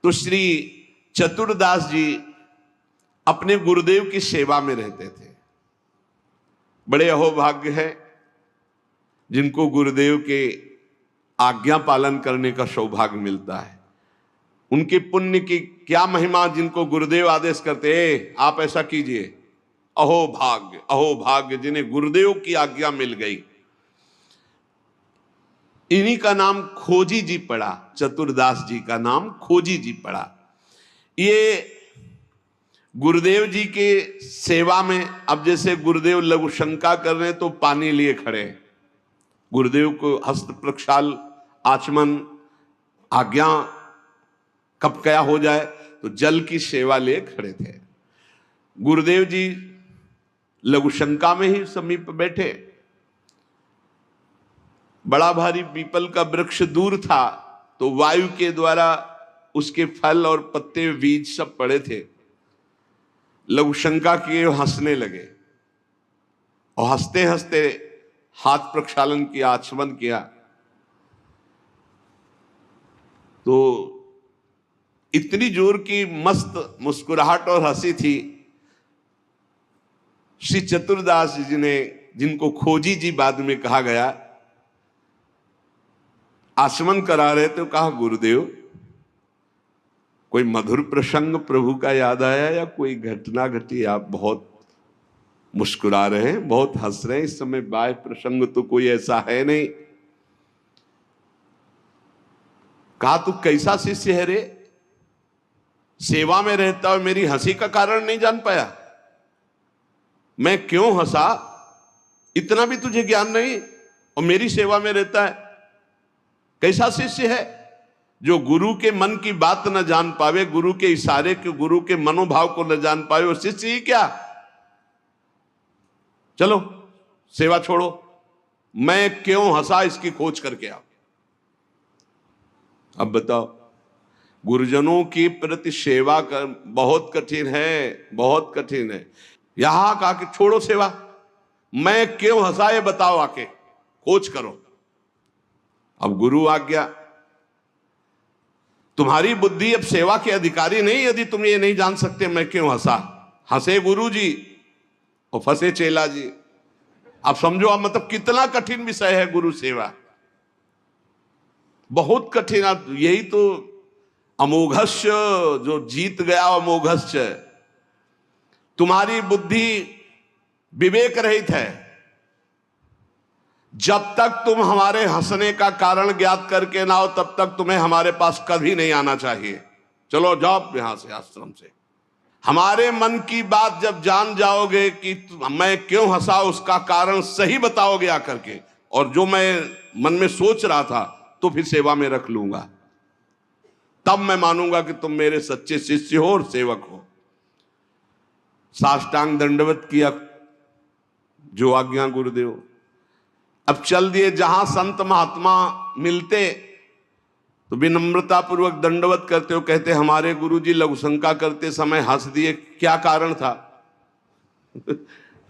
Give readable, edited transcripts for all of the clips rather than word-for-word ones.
तो श्री चतुरदास जी अपने गुरुदेव की सेवा में रहते थे। बड़े अहोभाग्य है जिनको गुरुदेव के आज्ञा पालन करने का सौभाग्य मिलता है। उनके पुण्य की क्या महिमा, जिनको गुरुदेव आदेश करते हैं आप ऐसा कीजिए, अहो भाग्य जिन्हें गुरुदेव की आज्ञा मिल गई। इन्हीं का नाम खोजी जी पड़ा, चतुरदास जी का नाम खोजी जी पड़ा। ये गुरुदेव जी के सेवा में, अब जैसे गुरुदेव लघु शंका कर रहे तो पानी लिए खड़े, गुरुदेव को हस्त प्रक्षाल आचमन आज्ञा कब क्या हो जाए तो जल की सेवा लिए खड़े थे। गुरुदेव जी लघु शंका में ही समीप बैठे। बड़ा भारी पीपल का वृक्ष दूर था तो वायु के द्वारा उसके फल और पत्ते बीज सब पड़े थे। लघु शंका किए, हंसने लगे और हंसते हंसते हाथ प्रक्षालन किया, आचमन किया। तो इतनी जोर की मस्त मुस्कुराहट और हंसी थी। श्री चतुरदास जी ने, जिनको खोजी जी बाद में कहा गया, आचमन करा रहे थे, कहा गुरुदेव कोई मधुर प्रसंग प्रभु का याद आया या कोई घटना घटी? आप बहुत मुस्कुरा रहे हैं, बहुत हंस रहे हैं, इस समय बाह्य प्रसंग तो कोई ऐसा है नहीं। कहा तू कैसा शिष्य है रे, सेवा में रहता और मेरी हंसी का कारण नहीं जान पाया? मैं क्यों हंसा इतना भी तुझे ज्ञान नहीं, और मेरी सेवा में रहता है? कैसा शिष्य है जो गुरु के मन की बात न जान पावे, गुरु के इशारे के, गुरु के मनोभाव को न जान पावे, वो शिष्य ही क्या? चलो सेवा छोड़ो, मैं क्यों हंसा इसकी खोज करके आओ। अब बताओ, गुरुजनों की प्रति सेवा कर बहुत कठिन है, बहुत कठिन है। यहां कहा कि छोड़ो सेवा, मैं क्यों हंसा ये बताओ, आके खोज करो। अब गुरु आ गया, तुम्हारी बुद्धि अब सेवा के अधिकारी नहीं यदि तुम ये नहीं जान सकते मैं क्यों हंसा। हंसे गुरु जी और फंसे चेला जी। आप समझो, आप मतलब कितना कठिन विषय है गुरु सेवा, बहुत कठिन। यही तो अमोघस्य, जो जीत गया अमोघस्य। तुम्हारी बुद्धि विवेक रहित है। जब तक तुम हमारे हंसने का कारण ज्ञात करके ना हो तब तक तुम्हें हमारे पास कभी नहीं आना चाहिए। चलो जाओ यहां से, आश्रम से। हमारे मन की बात जब जान जाओगे कि मैं क्यों हंसा, उसका कारण सही बताओगे आकर के, और जो मैं मन में सोच रहा था तो फिर सेवा में रख लूंगा, तब मैं मानूंगा कि तुम मेरे सच्चे शिष्य हो और सेवक हो। साष्टांग दंडवत किया, जो आज्ञा गुरुदेव। अब चल दिए, जहां संत महात्मा मिलते तो विनम्रता पूर्वक दंडवत करते हो, कहते हमारे गुरुजी लघु शंका करते समय हंस दिए, क्या कारण था?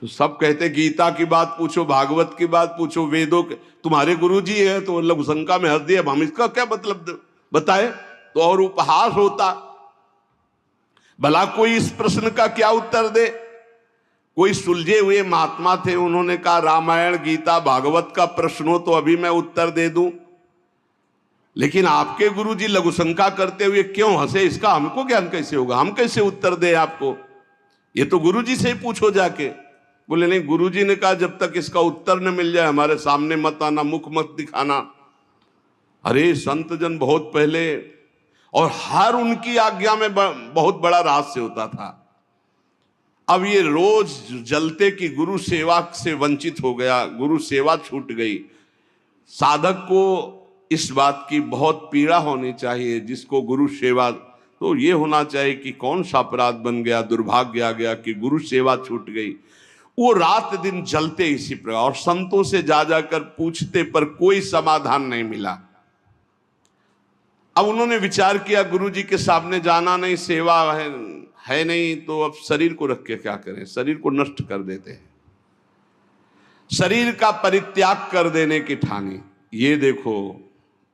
तो सब कहते गीता की बात पूछो, भागवत की बात पूछो, वेदों के, तुम्हारे गुरुजी है तो लघु शंका में हंस दिए, हम इसका क्या मतलब बताए तो और उपहास होता। भला कोई इस प्रश्न का क्या उत्तर दे? कोई सुलझे हुए महात्मा थे, उन्होंने कहा रामायण गीता भागवत का प्रश्न हो तो अभी मैं उत्तर दे दूं, लेकिन आपके गुरुजी लघु शंका करते हुए क्यों हंसे, इसका हमको ज्ञान कैसे होगा, हम कैसे उत्तर दे आपको? ये तो गुरुजी से ही पूछो जाके। बोले नहीं, गुरुजी ने कहा जब तक इसका उत्तर न मिल जाए हमारे सामने मत आना, मुख मत दिखाना। अरे संत जन बहुत पहले, और हर उनकी आज्ञा में बहुत बड़ा रहस्य होता था। अब ये रोज जलते कि गुरु सेवा से वंचित हो गया, गुरु सेवा छूट गई। साधक को इस बात की बहुत पीड़ा होनी चाहिए, जिसको गुरु सेवा, तो ये होना चाहिए कि कौन सा अपराध बन गया, दुर्भाग्य आ गया कि गुरु सेवा छूट गई। वो रात दिन जलते इसी प्रकार, और संतों से जा जाकर पूछते पर कोई समाधान नहीं मिला। अब उन्होंने विचार किया गुरु जी के सामने जाना नहीं, सेवा है नहीं, तो अब शरीर को रख के क्या करें, शरीर को नष्ट कर देते हैं। शरीर का परित्याग कर देने की ठानी। ये देखो,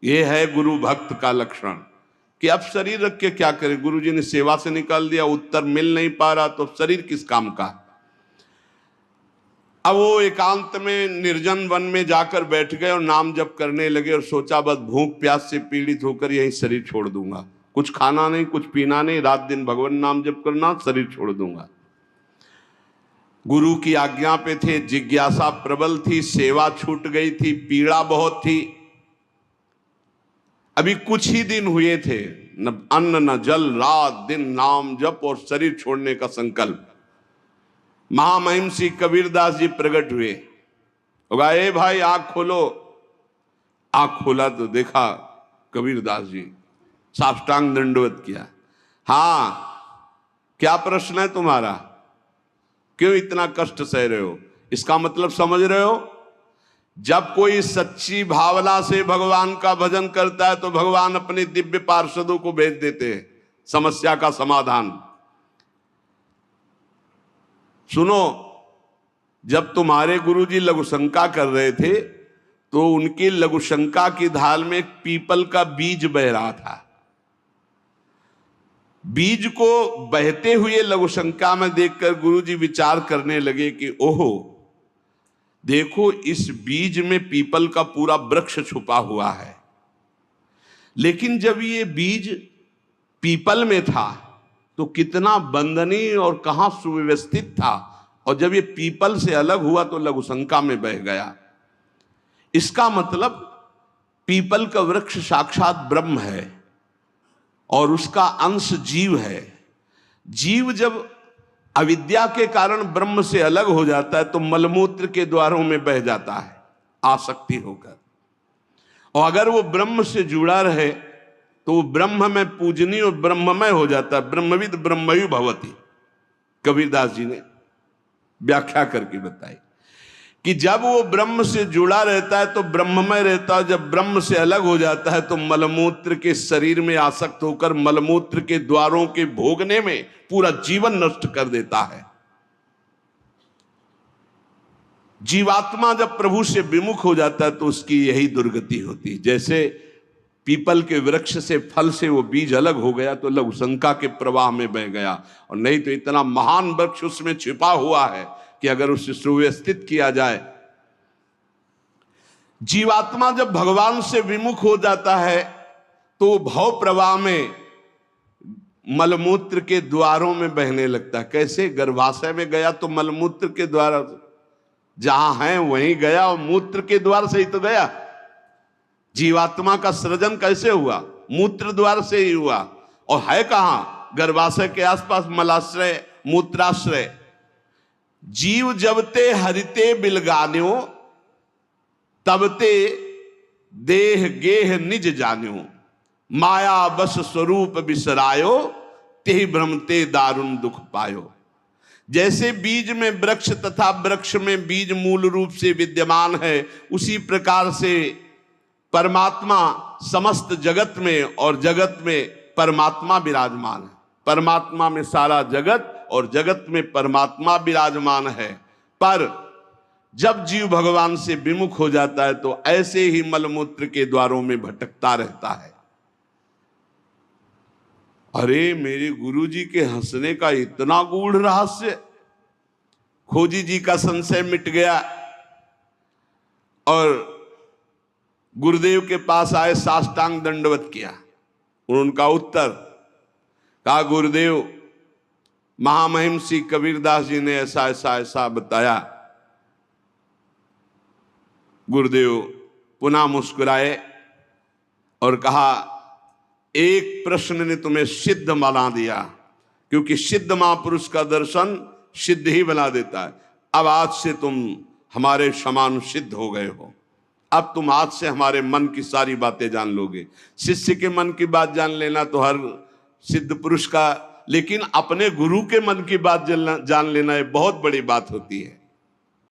ये है गुरु भक्त का लक्षण। कि अब शरीर रख के क्या करे, गुरुजी ने सेवा से निकाल दिया, उत्तर मिल नहीं पा रहा, तो शरीर किस काम का। अब वो एकांत में निर्जन वन में जाकर बैठ गए और नाम जप करने लगे और सोचा बस भूख प्यास से पीड़ित होकर यही शरीर छोड़ दूंगा, कुछ खाना नहीं, कुछ पीना नहीं, रात दिन भगवान नाम जप करना, शरीर छोड़ दूंगा। गुरु की आज्ञा पे थे, जिज्ञासा प्रबल थी, सेवा छूट गई थी, पीड़ा बहुत थी। अभी कुछ ही दिन हुए थे, न अन्न न जल, रात दिन नाम जप और शरीर छोड़ने का संकल्प। महामहिम श्री कबीरदास जी प्रकट हुए, होगा ए भाई आंख खोलो। आंख खोला तो देखा कबीरदास जी, साष्टांग दंडवत किया। हाँ, क्या प्रश्न है तुम्हारा, क्यों इतना कष्ट सह रहे हो? इसका मतलब समझ रहे हो? जब कोई सच्ची भावना से भगवान का भजन करता है तो भगवान अपने दिव्य पार्षदों को भेज देते हैं समस्या का समाधान। सुनो, जब तुम्हारे गुरुजी लघुशंका कर रहे थे तो उनकी लघुशंका की ढाल में एक पीपल का बीज बह रहा था। बीज को बहते हुए लघुशंका में देखकर गुरुजी विचार करने लगे कि ओहो, देखो इस बीज में पीपल का पूरा वृक्ष छुपा हुआ है, लेकिन जब ये बीज पीपल में था तो कितना बंदनीय और कहां सुव्यवस्थित था, और जब ये पीपल से अलग हुआ तो लघुशंका में बह गया। इसका मतलब पीपल का वृक्ष साक्षात ब्रह्म है और उसका अंश जीव है। जीव जब अविद्या के कारण ब्रह्म से अलग हो जाता है तो मलमूत्र के द्वारों में बह जाता है आसक्ति होकर, और अगर वो ब्रह्म से जुड़ा रहे तो वो ब्रह्म में पूजनीय और ब्रह्ममय हो जाता है। ब्रह्मविद ब्रह्मयु भवति, कबीरदास जी ने व्याख्या करके बताई कि जब वो ब्रह्म से जुड़ा रहता है तो ब्रह्ममय रहता है, जब ब्रह्म से अलग हो जाता है तो मलमूत्र के शरीर में आसक्त होकर मलमूत्र के द्वारों के भोगने में पूरा जीवन नष्ट कर देता है। जीवात्मा जब प्रभु से विमुख हो जाता है तो उसकी यही दुर्गति होती है। जैसे पीपल के वृक्ष से फल से वो बीज अलग हो गया तो लघुशंका के प्रवाह में बह गया, और नहीं तो इतना महान वृक्ष उसमें छिपा हुआ है कि अगर उसे सुव्यवस्थित किया जाए। जीवात्मा जब भगवान से विमुख हो जाता है तो भव प्रवाह में मलमूत्र के द्वारों में बहने लगता है। कैसे? गर्भाशय में गया तो मलमूत्र के द्वार जहां है वहीं गया, और मूत्र के द्वार से ही तो गया। जीवात्मा का सृजन कैसे हुआ? मूत्र द्वार से ही हुआ, और है कहां? गर्भाशय के आसपास मलाश्रय, मूत्राश्रय। जीव जबते हरिते बिलगान्यो तबते देह गेह निज जान्यो, माया बस स्वरूप बिसरायो तेहि भ्रमते दारुण दुख पायो। जैसे बीज में वृक्ष तथा वृक्ष में बीज मूल रूप से विद्यमान है, उसी प्रकार से परमात्मा समस्त जगत में और जगत में परमात्मा विराजमान है। परमात्मा में सारा जगत और जगत में परमात्मा विराजमान है। पर जब जीव भगवान से विमुख हो जाता है तो ऐसे ही मलमूत्र के द्वारों में भटकता रहता है। अरे मेरे गुरुजी के हंसने का इतना गूढ़ रहस्य, खोजी जी का संशय मिट गया और गुरुदेव के पास आए, साष्टांग दंडवत किया। उनका उत्तर कहा, गुरुदेव महामहिम श्री कबीरदास जी ने ऐसा ऐसा ऐसा बताया। गुरुदेव पुनः मुस्कुराए और कहा, एक प्रश्न ने तुम्हें सिद्ध बना दिया, क्योंकि सिद्ध महापुरुष का दर्शन सिद्ध ही बना देता है। अब आज से तुम हमारे समान सिद्ध हो गए हो। अब तुम आज से हमारे मन की सारी बातें जान लोगे। शिष्य के मन की बात जान लेना तो हर सिद्ध पुरुष का, लेकिन अपने गुरु के मन की बात जान लेना ये बहुत बड़ी बात होती है।